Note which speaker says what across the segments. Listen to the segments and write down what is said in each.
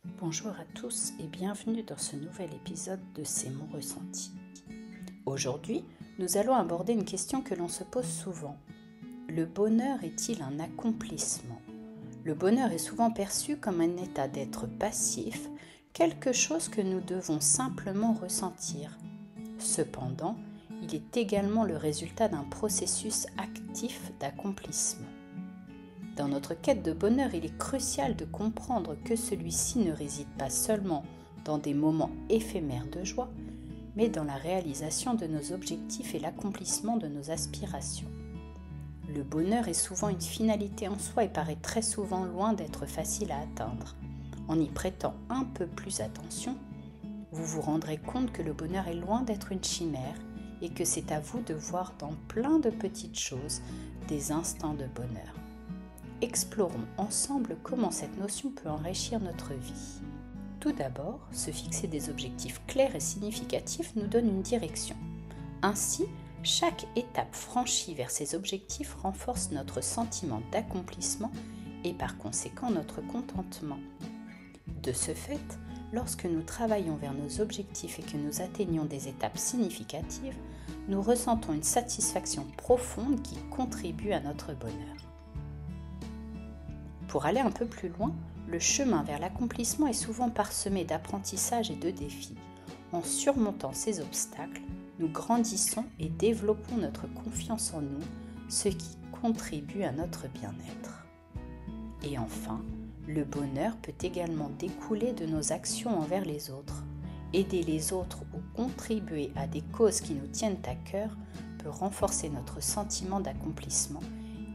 Speaker 1: Bonjour à tous et bienvenue dans ce nouvel épisode de C'est mon ressenti. Aujourd'hui, nous allons aborder une question que l'on se pose souvent. Le bonheur est-il un accomplissement ? Le bonheur est souvent perçu comme un état d'être passif, quelque chose que nous devons simplement ressentir. Cependant, il est également le résultat d'un processus actif d'accomplissement. Dans notre quête de bonheur, il est crucial de comprendre que celui-ci ne réside pas seulement dans des moments éphémères de joie, mais dans la réalisation de nos objectifs et l'accomplissement de nos aspirations. Le bonheur est souvent une finalité en soi et paraît très souvent loin d'être facile à atteindre. En y prêtant un peu plus attention, vous vous rendrez compte que le bonheur est loin d'être une chimère et que c'est à vous de voir dans plein de petites choses des instants de bonheur. Explorons ensemble comment cette notion peut enrichir notre vie. Tout d'abord, se fixer des objectifs clairs et significatifs nous donne une direction. Ainsi, chaque étape franchie vers ces objectifs renforce notre sentiment d'accomplissement et par conséquent notre contentement. De ce fait, lorsque nous travaillons vers nos objectifs et que nous atteignons des étapes significatives, nous ressentons une satisfaction profonde qui contribue à notre bonheur. Pour aller un peu plus loin, le chemin vers l'accomplissement est souvent parsemé d'apprentissages et de défis. En surmontant ces obstacles, nous grandissons et développons notre confiance en nous, ce qui contribue à notre bien-être. Et enfin, le bonheur peut également découler de nos actions envers les autres. Aider les autres ou contribuer à des causes qui nous tiennent à cœur peut renforcer notre sentiment d'accomplissement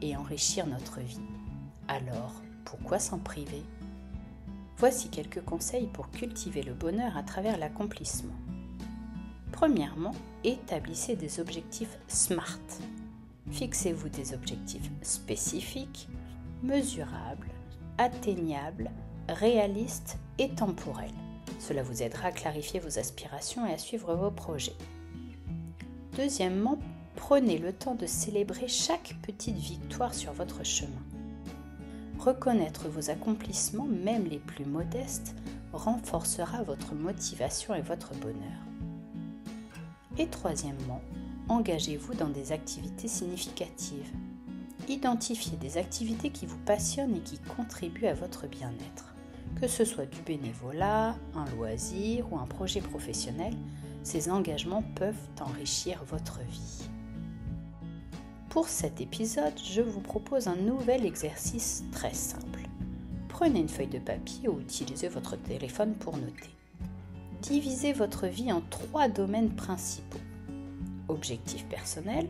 Speaker 1: et enrichir notre vie. Alors, pourquoi s'en priver ? Voici quelques conseils pour cultiver le bonheur à travers l'accomplissement. Premièrement, établissez des objectifs SMART. Fixez-vous des objectifs spécifiques, mesurables, atteignables, réalistes et temporels. Cela vous aidera à clarifier vos aspirations et à suivre vos projets. Deuxièmement, prenez le temps de célébrer chaque petite victoire sur votre chemin. Reconnaître vos accomplissements, même les plus modestes, renforcera votre motivation et votre bonheur. Et troisièmement, engagez-vous dans des activités significatives. Identifiez des activités qui vous passionnent et qui contribuent à votre bien-être. Que ce soit du bénévolat, un loisir ou un projet professionnel, ces engagements peuvent enrichir votre vie. Pour cet épisode, je vous propose un nouvel exercice très simple. Prenez une feuille de papier ou utilisez votre téléphone pour noter. Divisez votre vie en 3 domaines principaux. Objectif personnel,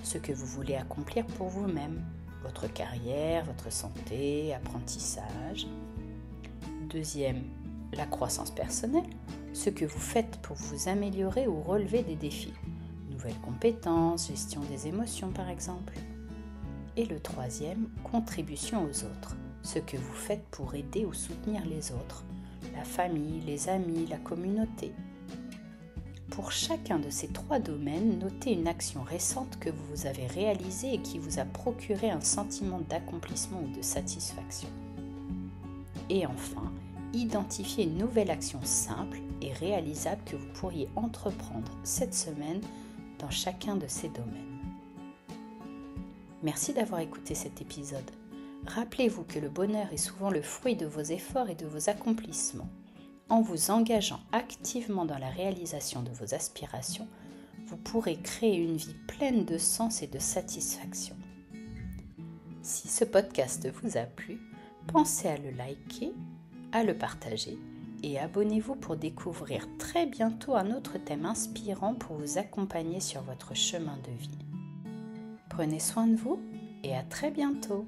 Speaker 1: ce que vous voulez accomplir pour vous-même, votre carrière, votre santé, apprentissage. Deuxième, la croissance personnelle, ce que vous faites pour vous améliorer ou relever des défis. Nouvelles compétences, gestion des émotions par exemple. Et le troisième, contribution aux autres, ce que vous faites pour aider ou soutenir les autres, la famille, les amis, la communauté. Pour chacun de ces 3 domaines, notez une action récente que vous avez réalisée et qui vous a procuré un sentiment d'accomplissement ou de satisfaction. Et enfin, identifiez une nouvelle action simple et réalisable que vous pourriez entreprendre cette semaine dans chacun de ces domaines. Merci d'avoir écouté cet épisode. Rappelez-vous que le bonheur est souvent le fruit de vos efforts et de vos accomplissements. En vous engageant activement dans la réalisation de vos aspirations, vous pourrez créer une vie pleine de sens et de satisfaction. Si ce podcast vous a plu, pensez à le liker, à le partager et abonnez-vous pour découvrir très bientôt un autre thème inspirant pour vous accompagner sur votre chemin de vie. Prenez soin de vous et à très bientôt.